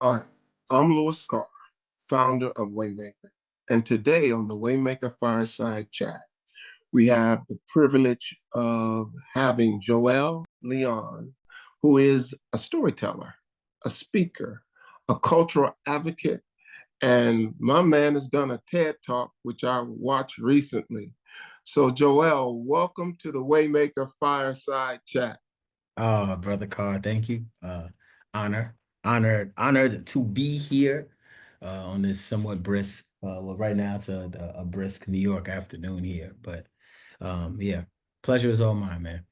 Hi, I'm Louis Carr, founder of WayMaker. And today on the WayMaker Fireside Chat, we have the privilege of having Joel Leon, who is a storyteller, a speaker, a cultural advocate, and my man has done a TED Talk, which I watched recently. So, Joel, welcome to the WayMaker Fireside Chat. Oh, brother Carr, thank you. Honor, honored to be here on this somewhat brisk. Well, right now it's a brisk New York afternoon here, but yeah, pleasure is all mine, man.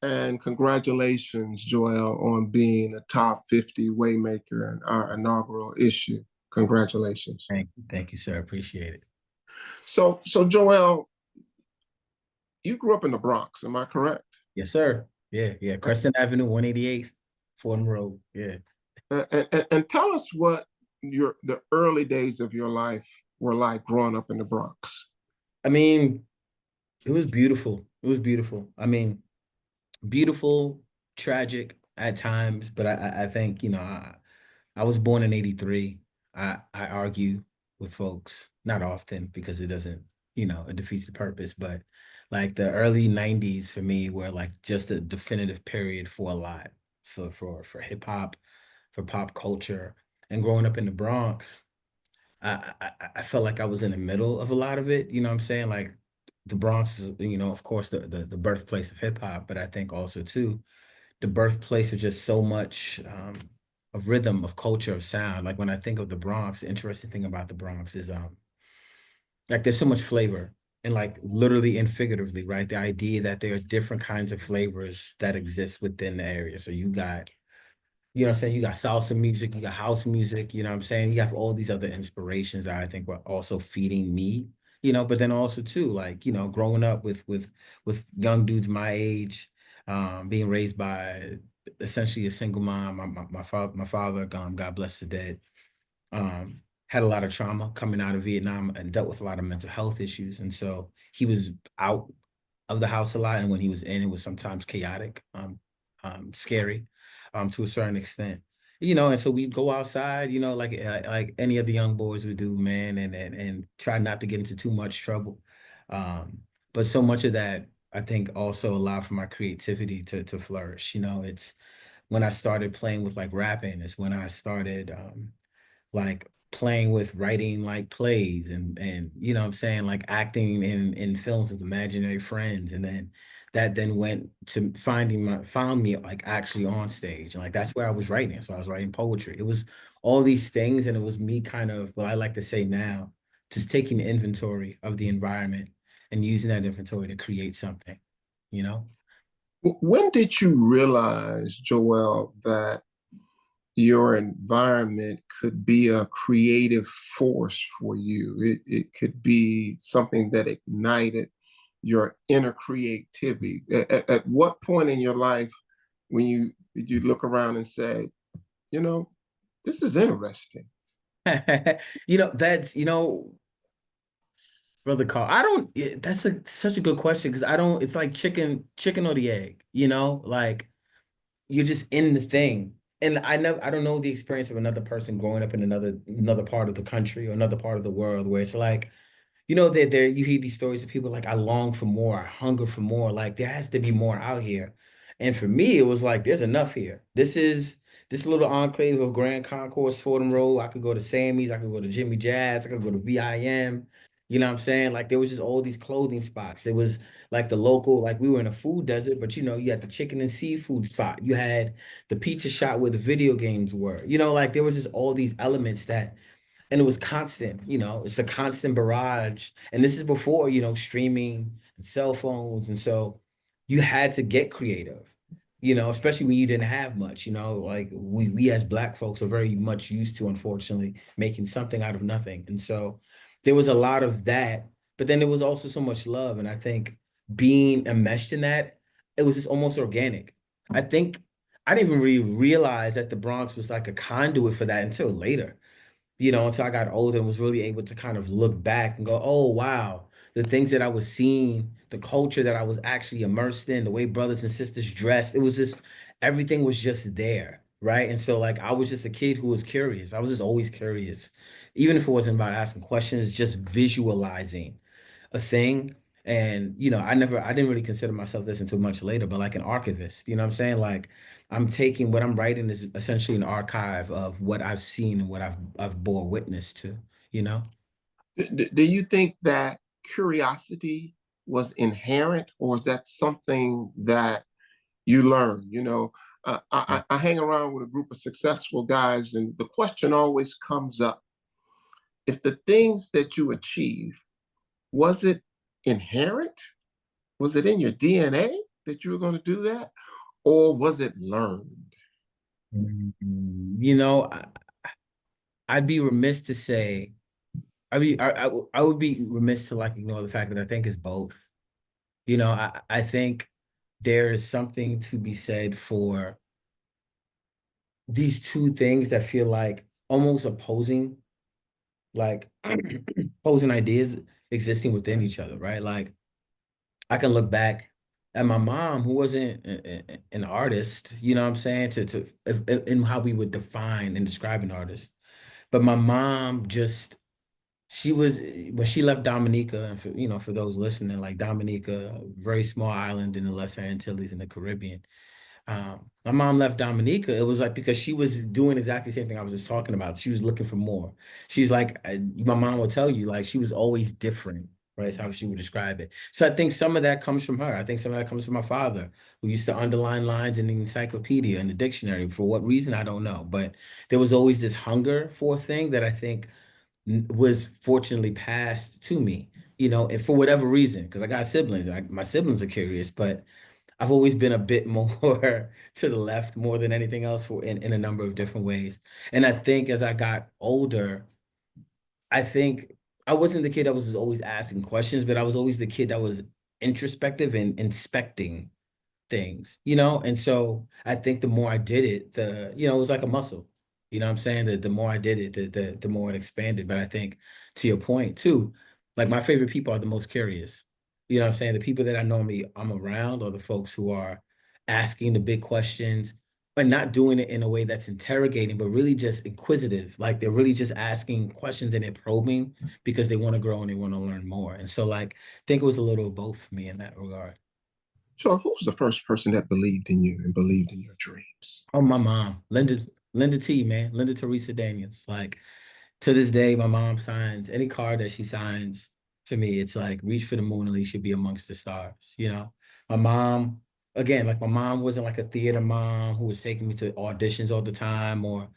And congratulations, Joel, on being a top 50 Waymaker in our inaugural issue. Congratulations. Thank you, sir. Appreciate it. So Joel, you grew up in the Bronx, am I correct? Yes, sir. Yeah. Crescent Avenue, 188th, Fordham Road. Yeah. And tell us what the early days of your life were like growing up in the Bronx. I mean, it was beautiful. It was beautiful. I mean, beautiful, tragic at times, but I think, I was born in 83. I argue with folks, not often because it doesn't, it defeats the purpose, but like the early 90s for me were like just a definitive period for a lot, for hip hop, for pop culture. And growing up in the Bronx, I felt like I was in the middle of a lot of it. You know what I'm saying? Like the Bronx is, of course, the birthplace of hip hop, but I think also too the birthplace of just so much of rhythm, of culture, of sound. Like when I think of the Bronx, the interesting thing about the Bronx is like there's so much flavor and like literally and figuratively, right? The idea that there are different kinds of flavors that exist within the area. So you got, you know what I'm saying? You got salsa music, you got house music, you know what I'm saying? You have all these other inspirations that I think were also feeding me, but then also too, like, growing up with young dudes my age, being raised by essentially a single mom. My father, God bless the dead, had a lot of trauma coming out of Vietnam and dealt with a lot of mental health issues. And so he was out of the house a lot. And when he was in, it was sometimes chaotic, scary, to a certain extent. And so we'd go outside, like any of the young boys would do, man, and try not to get into too much trouble. But so much of that, I think, also allowed for my creativity to flourish. It's when I started playing with like rapping, it's when I started like playing with writing like plays and what I'm saying, like acting in films with imaginary friends. And then that then went to found me like actually on stage. And like that's where I was writing. So I was writing poetry. It was all these things, and it was me kind of what I like to say now, just taking inventory of the environment and using that inventory to create something, you know? When did you realize, Joel, that your environment could be a creative force for you? It could be something that ignited your inner creativity. At what point in your life when you look around and say, you know, this is interesting? That's, Brother Carl, I don't. That's such a good question because I don't. It's like chicken or the egg. Like you're just in the thing, and I don't know the experience of another person growing up in another part of the country or another part of the world where it's like that there you hear these stories of people like I long for more, I hunger for more. Like there has to be more out here. And for me, it was like there's enough here. This is this little enclave of Grand Concourse, Fordham Road. I could go to Sammy's, I could go to Jimmy Jazz, I could go to VIM. You know what I'm saying? Like there was just all these clothing spots. It was like the local, like we were in a food desert, but you had the chicken and seafood spot. You had the pizza shop where the video games were. Like there was just all these elements that and it was constant, it's a constant barrage. And this is before, streaming and cell phones. And so you had to get creative, especially when you didn't have much, like we as Black folks are very much used to, unfortunately, making something out of nothing. And so there was a lot of that, but then there was also so much love. And I think being enmeshed in that, it was just almost organic. I think I didn't even really realize that the Bronx was like a conduit for that until later, until I got older and was really able to kind of look back and go, oh, wow, the things that I was seeing, the culture that I was actually immersed in, the way brothers and sisters dressed, it was just, everything was just there. right? And so like I was just a kid who was curious. I was just always curious, even if it wasn't about asking questions, just visualizing a thing. And I didn't really consider myself this until much later, but like an archivist, you know what I'm saying? Like I'm taking what I'm writing is essentially an archive of what I've seen and what I've bore witness to, you know? Do you think that curiosity was inherent, or is that something that you learn? I hang around with a group of successful guys, and the question always comes up: if the things that you achieve, was it inherent? Was it in your DNA that you were going to do that, or was it learned? You know, I'd be remiss to say, I would be remiss to like ignore the fact that I think it's both. I think there is something to be said for these two things that feel like almost opposing, like opposing ideas existing within each other, right? Like I can look back at my mom, who wasn't an artist, you know what I'm saying, in how we would define and describe an artist. But my mom just she was when she left Dominica, and for those listening, like Dominica, a very small island in the Lesser Antilles in the Caribbean. My mom left Dominica. It was like because she was doing exactly the same thing I was just talking about. She was looking for more. She's like, my mom will tell you, like she was always different, right? That's how she would describe it. So I think some of that comes from her. I think some of that comes from my father, who used to underline lines in the encyclopedia and the dictionary. For what reason, I don't know. But there was always this hunger for a thing that I think was fortunately passed to me, and for whatever reason, because I got siblings. My siblings are curious, but I've always been a bit more to the left more than anything else in a number of different ways. And I think as I got older, I think I wasn't the kid that was always asking questions, but I was always the kid that was introspective and inspecting things, And so I think the more I did it, it was like a muscle. You know what I'm saying? The more I did it, the more it expanded. But I think to your point too, like my favorite people are the most curious. You know what I'm saying? The people that I'm around are the folks who are asking the big questions and not doing it in a way that's interrogating, but really just inquisitive. Like they're really just asking questions and they're probing because they want to grow and they want to learn more. And so like I think it was a little of both for me in that regard. So, who was the first person that believed in you and believed in your dreams? Oh, my mom, Linda T, man, Linda Teresa Daniels. Like to this day, my mom signs any card that she signs for me. It's like reach for the moon, at least you'll be amongst the stars. My mom, again, like my mom wasn't like a theater mom who was taking me to auditions all the time, or,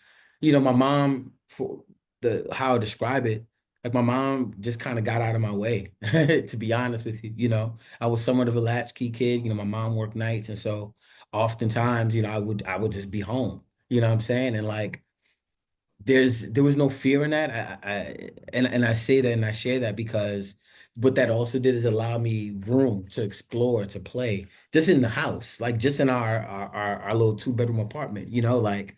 my mom for the how I describe it. Like my mom just kind of got out of my way, to be honest with you. I was somewhat of a latchkey kid. My mom worked nights, and so oftentimes, I would just be home. You know what I'm saying? And like there was no fear in that. And I say that and I share that because what that also did is allow me room to explore, to play, just in the house, like just in our little two-bedroom apartment, like.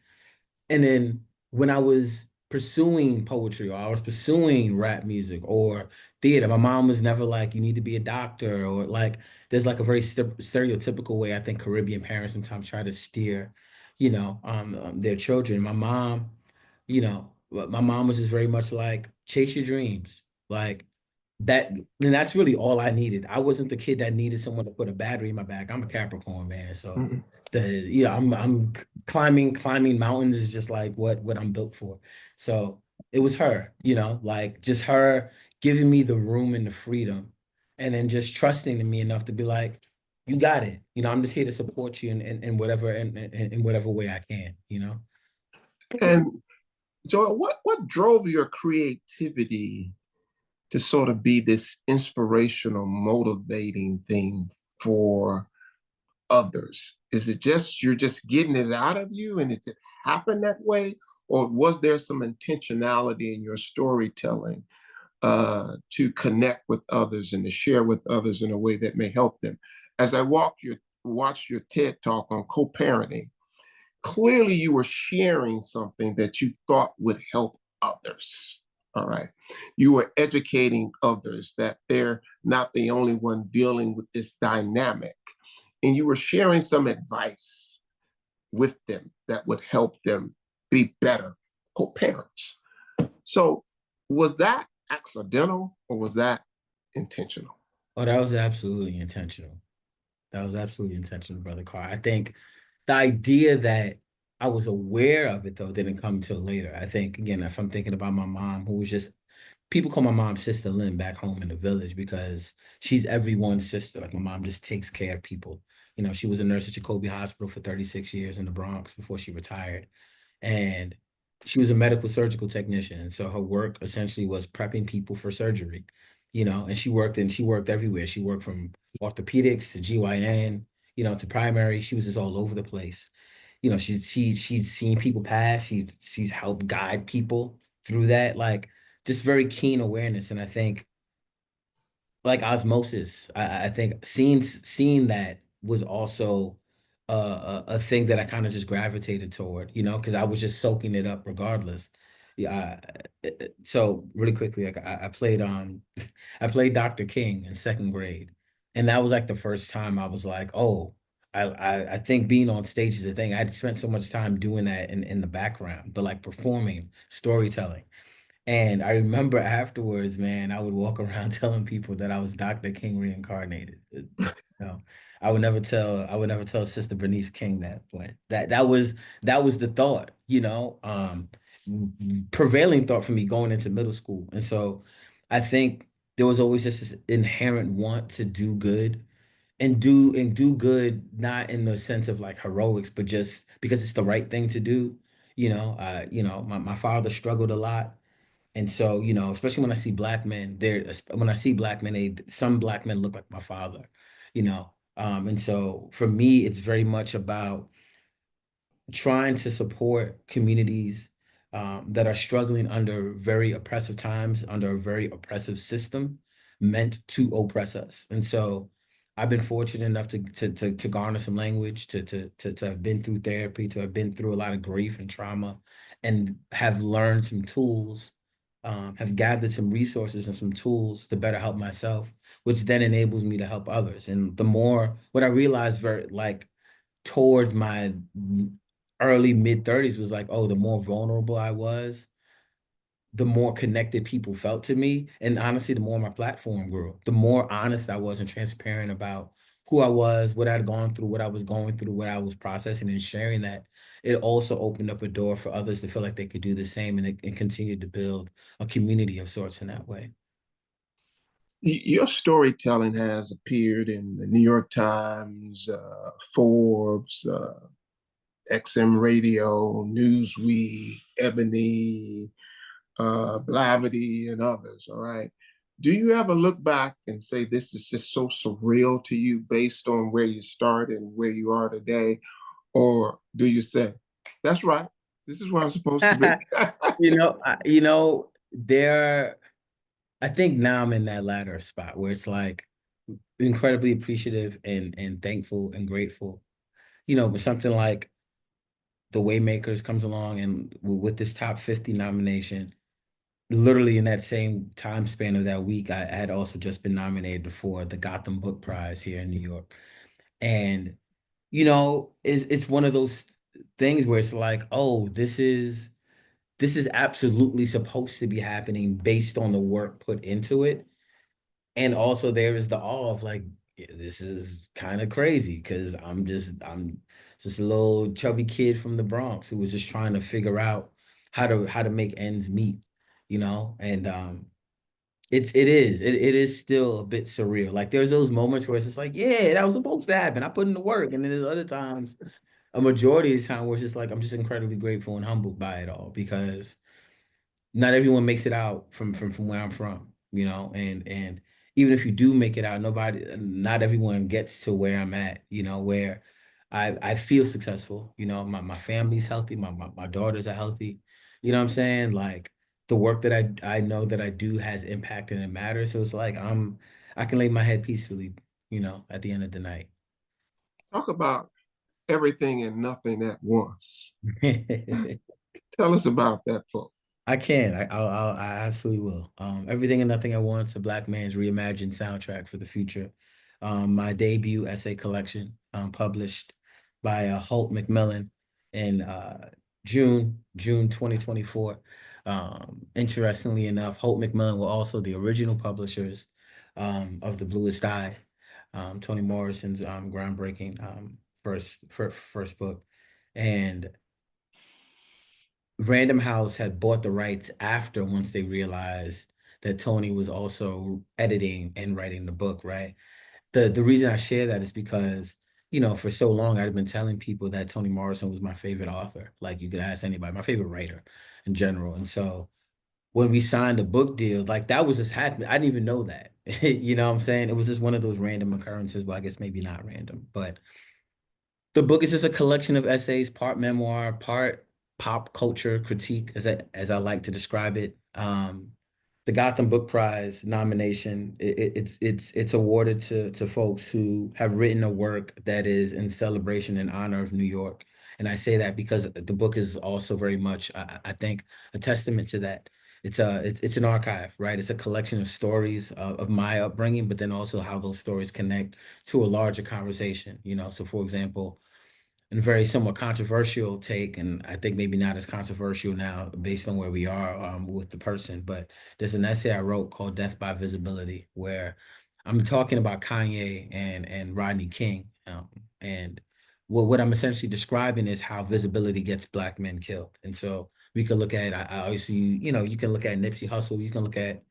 And then when I was pursuing poetry or I was pursuing rap music or theater, my mom was never like, you need to be a doctor, or like there's like a very stereotypical way I think Caribbean parents sometimes try to steer, their children. My mom was just very much like, chase your dreams. Like that, and that's really all I needed. I wasn't the kid that needed someone to put a battery in my back. I'm a Capricorn, man. So Mm-mm. I'm climbing mountains is just like what I'm built for. So it was her, like just her giving me the room and the freedom and then just trusting in me enough to be like, you got it. I'm just here to support you in whatever in whatever way I can. And Joel, what drove your creativity to sort of be this inspirational, motivating thing for others? Is it just you're just getting it out of you and it happened that way? Or was there some intentionality in your storytelling to connect with others and to share with others in a way that may help them? As I watched your TED talk on co-parenting, clearly you were sharing something that you thought would help others. All right. You were educating others that they're not the only one dealing with this dynamic. And you were sharing some advice with them that would help them be better co-parents. So was that accidental or was that intentional? Oh, that was absolutely intentional. That was absolutely intentional, brother Carr. I think the idea that I was aware of it though didn't come until later. I think again, if I'm thinking about my mom, who was just people call my mom Sister Lynn back home in the village because she's everyone's sister. Like my mom just takes care of people. You know, she was a nurse at Jacoby Hospital for 36 years in the Bronx before she retired. And she was a medical surgical technician. And so her work essentially was prepping people for surgery, you know, and she worked everywhere. She worked from orthopedics to GYN, you know, to primary. She was just all over the place. You know, she's seen people pass, she's helped guide people through that, like just very keen awareness. And I think like osmosis. I think seeing that was also a thing that I kind of just gravitated toward, you know, because I was just soaking it up regardless. Yeah. So really quickly, like I played I played Dr. King in second grade, and that was like the first time I was like, oh. I think being on stage is a thing. I'd spent so much time doing that in the background, but like performing, storytelling. And I remember afterwards, man, I would walk around telling people that I was Dr. King reincarnated. No, I would never tell Sister Bernice King that, but that was the thought, you know, prevailing thought for me going into middle school. And so I think there was always just this inherent want to do good and do good, not in the sense of like heroics, but just because it's the right thing to do. You know, my father struggled a lot, and so, you know, especially when I see black men, when I see black men, some black men look like my father, you know. And so for me, it's very much about trying to support communities that are struggling under very oppressive times, under a very oppressive system meant to oppress us. And so I've been fortunate enough to garner some language, to have been through therapy, to have been through a lot of grief and trauma, and have learned some tools, have gathered some resources and some tools to better help myself, which then enables me to help others. And the more, what I realized very like towards my early mid 30s was like, oh, the more vulnerable I was, the more connected people felt to me. And honestly, the more my platform grew, the more honest I was and transparent about who I was, what I'd gone through, what I was going through, what I was processing and sharing that. It also opened up a door for others to feel like they could do the same and continue to build a community of sorts in that way. Your storytelling has appeared in the New York Times, Forbes, XM Radio, Newsweek, Ebony, Blavity, and others. All right. Do you ever look back and say this is just so surreal to you based on where you started and where you are today? Or do you say, that's right, this is where I'm supposed to be? You know, I think now I'm in that latter spot where it's like incredibly appreciative and thankful and grateful. You know, but something like the Waymakers comes along and with this top 50 nomination, literally in that same time span of that week, I had also just been nominated for the Gotham Book Prize here in New York. And, you know, it's one of those things where it's like, oh, this is absolutely supposed to be happening based on the work put into it. And also there is the awe of like, yeah, this is kind of crazy because I'm just a little chubby kid from the Bronx who was just trying to figure out how to make ends meet, you know. And it is still a bit surreal. Like there's those moments where it's just like, yeah, that was supposed to happen. I put in the work, and then there's other times, a majority of the time, where it's just like I'm just incredibly grateful and humbled by it all because not everyone makes it out from where I'm from, you know, and even if you do make it out, not everyone gets to where I'm at, you know, where I feel successful, you know, my family's healthy, my daughters are healthy, you know what I'm saying? Like the work that I know that I do has impact and it matters. So it's like I can lay my head peacefully, you know, at the end of the night. Talk about everything and nothing at once. Tell us about that book. I can. I absolutely will. Everything and Nothing at Once, a Black Man's Reimagined Soundtrack for the Future. My debut essay collection, published by Holt Macmillan. in June 2024. Interestingly enough, Holt McMillan were also the original publishers of The Bluest Eye, Toni Morrison's groundbreaking first book. And Random House had bought the rights after, once they realized that Toni was also editing and writing the book, right? The reason I share that is because, for so long I've been telling people that Toni Morrison was my favorite author. Like, you could ask anybody, my favorite writer in general. And so when we signed a book deal, like, that was just happening. I didn't even know that. You know what I'm saying? It was just one of those random occurrences. Well, I guess maybe not random, but the book is just a collection of essays, part memoir, part pop culture critique, as I like to describe it. The Gotham Book Prize nomination, it's awarded to folks who have written a work that is in celebration in honor of New York. And I say that because the book is also very much, I think, a testament to that. It's an archive, right? It's a collection of stories of my upbringing, but then also how those stories connect to a larger conversation. So, for example, and a very somewhat controversial take, and I think maybe not as controversial now based on where we are with the person, but there's an essay I wrote called Death by Visibility, where I'm talking about Kanye and Rodney King. And what I'm essentially describing is how visibility gets Black men killed. And so we could look at, I obviously, you can look at Nipsey Hussle, you can look at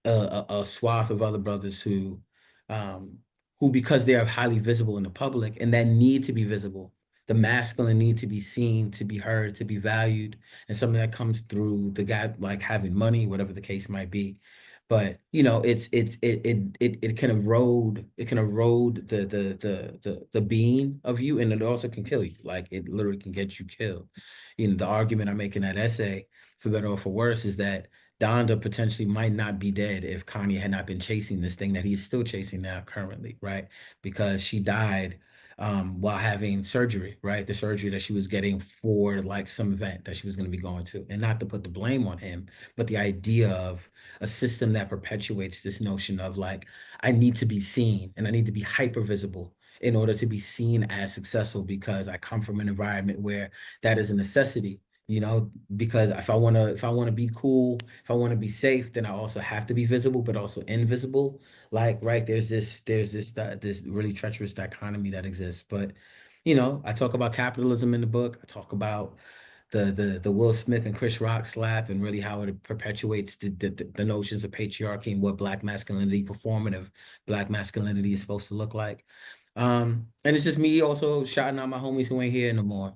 a swath of other brothers um, who, because they are highly visible in the public and that need to be visible, the masculine need to be seen, to be heard, to be valued, and something that comes through the guy like having money, whatever the case might be. But it can erode the being of you, and it also can kill you. Like, it literally can get you killed. The argument I make in that essay, for better or for worse, is that Donda potentially might not be dead if Kanye had not been chasing this thing that he's still chasing now currently, right? Because she died while having surgery, right? The surgery that she was getting for like some event that she was going to be going to. And not to put the blame on him, but the idea of a system that perpetuates this notion of like, I need to be seen and I need to be hyper visible in order to be seen as successful because I come from an environment where that is a necessity. Because if I want to be cool, if I want to be safe, then I also have to be visible, but also invisible. Like, right, there's this really treacherous dichotomy that exists. But I talk about capitalism in the book. I talk about the Will Smith and Chris Rock slap, and really how it perpetuates the notions of patriarchy and what Black masculinity, performative Black masculinity, is supposed to look like. And it's just me also shouting out my homies who ain't here no more,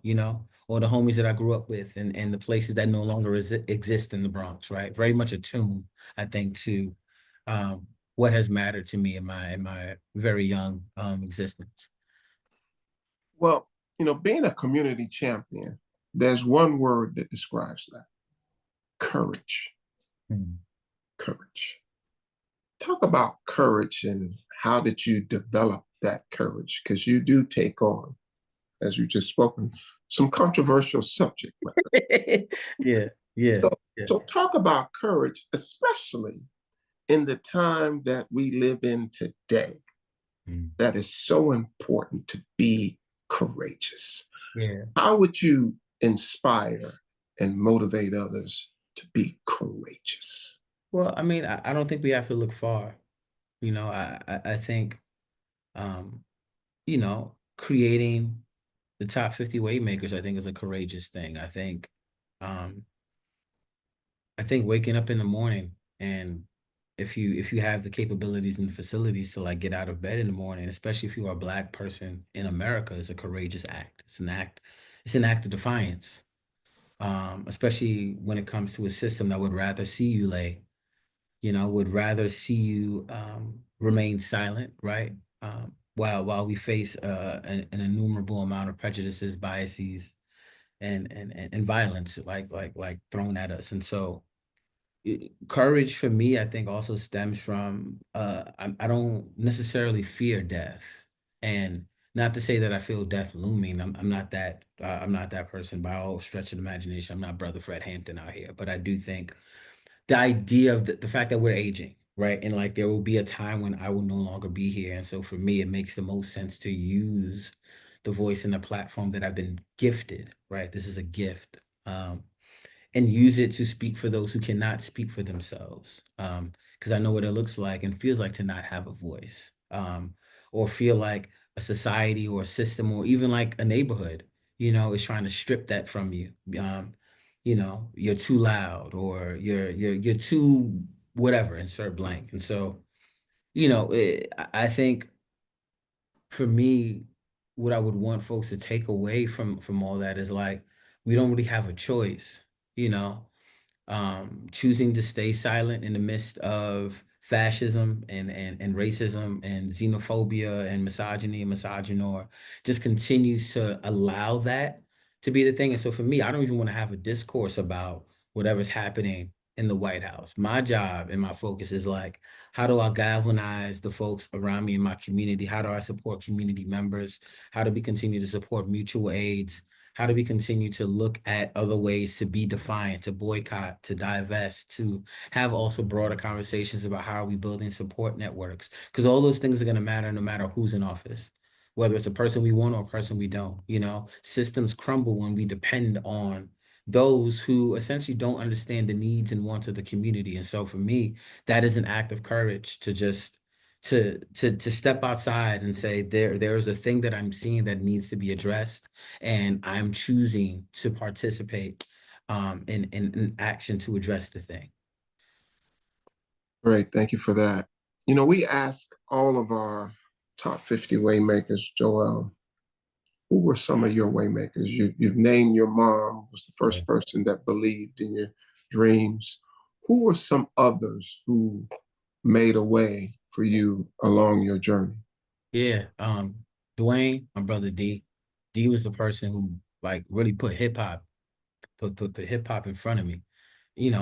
or the homies that I grew up with, and the places that no longer exist in the Bronx, right? Very much attuned, I think, to um, what has mattered to me in my very young existence. Well, being a community champion, there's one word that describes that: courage. Mm. Courage. Talk about courage and how did you develop that courage? Because you do take on, as you just spoken, some controversial subject matter. Yeah, yeah, So, yeah. so talk about courage, especially in the time that we live in today. Mm. That is so important to be courageous. Yeah. How would you inspire and motivate others to be courageous? Well, I mean, I don't think we have to look far. I think creating the top 50 waymakers, I think, is a courageous thing. Um, I think waking up in the morning, and if you have the capabilities and the facilities to like get out of bed in the morning, especially if you are a Black person in America, is a courageous act. It's an act of defiance. Especially when it comes to a system that would rather see you lay, would rather see you remain silent, right? While we face an innumerable amount of prejudices, biases, and violence like thrown at us. And so courage for me, I think, also stems from I don't necessarily fear death. And not to say that I feel death looming. I'm not that person by all stretch of the imagination. I'm not Brother Fred Hampton out here, but I do think the idea of the fact that we're aging, right? And like there will be a time when I will no longer be here. And so for me, it makes the most sense to use the voice and the platform that I've been gifted, right? This is a gift. And use it to speak for those who cannot speak for themselves. Because I know what it looks like and feels like to not have a voice, or feel like a society or a system or even like a neighborhood, is trying to strip that from you. You're too loud or you're too whatever, insert blank. And so, I think for me, what I would want folks to take away from all that is like we don't really have a choice, you know choosing to stay silent in the midst of fascism and racism and xenophobia and misogyny and misogynoir just continues to allow that to be the thing. And so for me, I don't even want to have a discourse about whatever's happening in the White House. My job and my focus is like, how do I galvanize the folks around me in my community? How do I support community members? How do we continue to support mutual aids? How do we continue to look at other ways to be defiant, to boycott, to divest, to have also broader conversations about how are we building support networks? Because all those things are going to matter no matter who's in office, whether it's a person we want or a person we don't. Systems crumble when we depend on those who essentially don't understand the needs and wants of the community. And so for me, that is an act of courage to just to step outside and say there's a thing that I'm seeing that needs to be addressed, and I'm choosing to participate in action to address the thing. Great, thank you for that. We ask all of our top 50 waymakers, Joel, who were some of your waymakers? You've named your mom was the Yeah. first person that believed in your dreams. Who were some others who made a way for you along your journey? Yeah. Dwayne, my brother D. D was the person who like really put hip hop in front of me,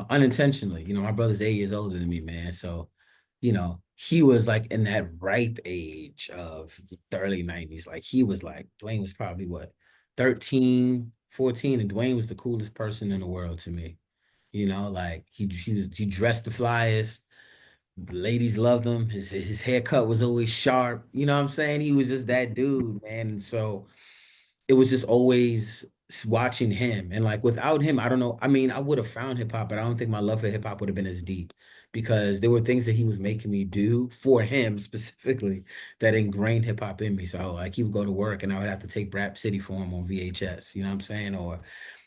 unintentionally. My brother's 8 years older than me, man. So, he was like in that ripe age of the early 90s. Like he was like, Dwayne was probably what, 13, 14, and Dwayne was the coolest person in the world to me. Like he dressed the flyest. The ladies loved him. His haircut was always sharp. You know what I'm saying? He was just that dude, man. And so it was just always watching him. And like without him, I don't know. I mean, I would have found hip hop, but I don't think my love for hip hop would have been as deep because there were things that he was making me do for him specifically that ingrained hip hop in me. So like he would go to work and I would have to take Rap City for him on VHS. You know what I'm saying? Or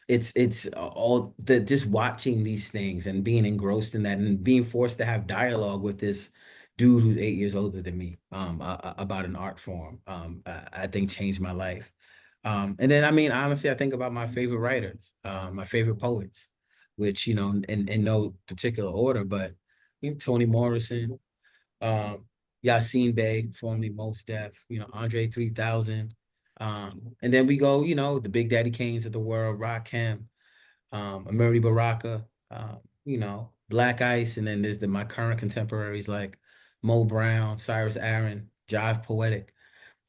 it's all the just watching these things and being engrossed in that and being forced to have dialogue with this dude who's 8 years older than me about an art form. I think changed my life. And then, I mean, honestly, I think about my favorite writers, my favorite poets, which, in no particular order, but Toni Morrison, um, Yassine Bey, formerly Mos Def, Andre 3000. And then we go, the Big Daddy Kanes of the world, Rakim, Amiri Baraka, Black Ice. And then there's my current contemporaries like Mo Brown, Cyrus Aaron, Jive Poetic,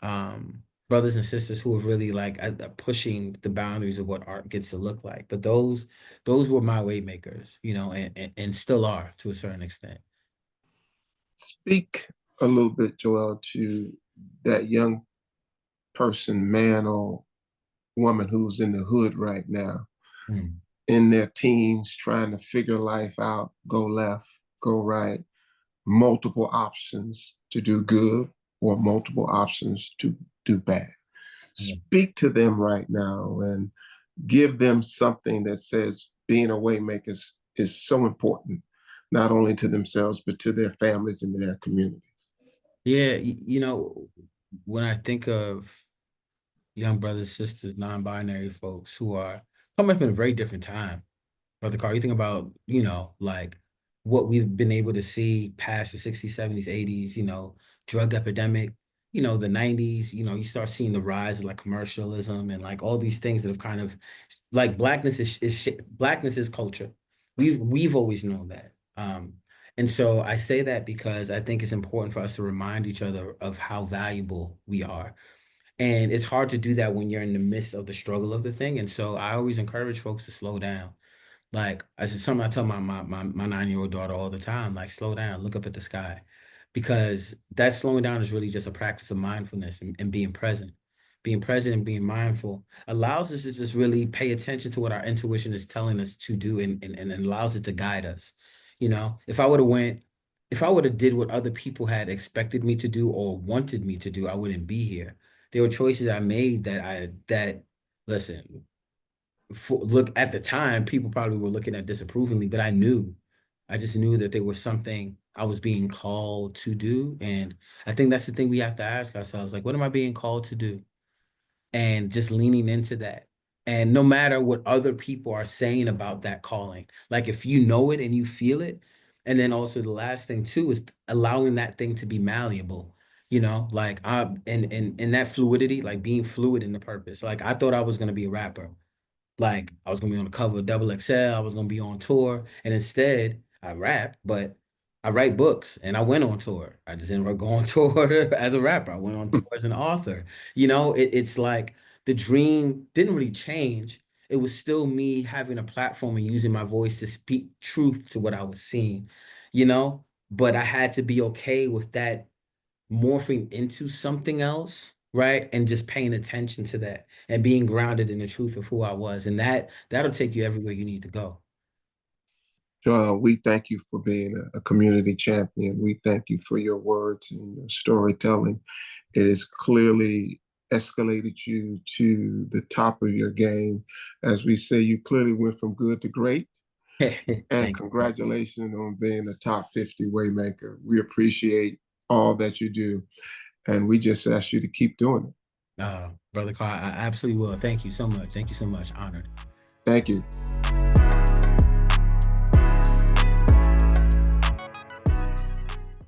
um, brothers and sisters who are really like pushing the boundaries of what art gets to look like. But those were my way makers, and still are to a certain extent. Speak a little bit, Joel, to that young person, man or woman who's in the hood right now, Mm. in their teens, trying to figure life out, go left, go right, multiple options to do good or multiple options to do bad. Yeah. Speak to them right now and give them something that says being a waymaker is so important, not only to themselves, but to their families and their community. Yeah, when I think of young brothers, sisters, non-binary folks who are coming up in a very different time, Brother Carl, you think about, like what we've been able to see past the 60s, 70s, 80s, drug epidemic, the 90s, you start seeing the rise of like commercialism and like all these things that have kind of like blackness is culture. We've always known that. And so I say that because I think it's important for us to remind each other of how valuable we are. And it's hard to do that when you're in the midst of the struggle of the thing. And so I always encourage folks to slow down. Like I said, something I tell my 9-year-old daughter all the time, like slow down, look up at the sky. Because that slowing down is really just a practice of mindfulness and being present. being present and being mindful allows us to just really pay attention to what our intuition is telling us to do, and allows it to guide us. You know, if I would have did what other people had expected me to do or wanted me to do, I wouldn't be here. There were choices I made that listen, look, at the time, people probably were looking at disapprovingly, but I just knew that there was something I was being called to do. And I think that's the thing we have to ask ourselves, like, what am I being called to do? And just leaning into that. And no matter what other people are saying about that calling, like if you know it and you feel it, and then also the last thing too is allowing that thing to be malleable. You know, like and that fluidity, like being fluid in the purpose. Like I thought I was gonna be a rapper. Like I was gonna be on the cover of Double XL. I was gonna be on tour, and instead I rap, but I write books, and I went on tour. I just didn't go on tour as a rapper. I went on tour as an author. You know, it's like the dream didn't really change. It was still me having a platform and using my voice to speak truth to what I was seeing. You know, but I had to be okay with that morphing into something else, right? And just paying attention to that and being grounded in the truth of who I was. And that'll take you everywhere you need to go. We thank you for being a community champion. We thank you for your words and your storytelling. It has clearly escalated you to the top of your game. As we say, you clearly went from good to great. And Thank you. congratulations on being a top 50 Waymaker. We appreciate all that you do. And we just ask you to keep doing it. Brother Carr, I absolutely will. Thank you so much. Thank you so much. Honored. Thank you.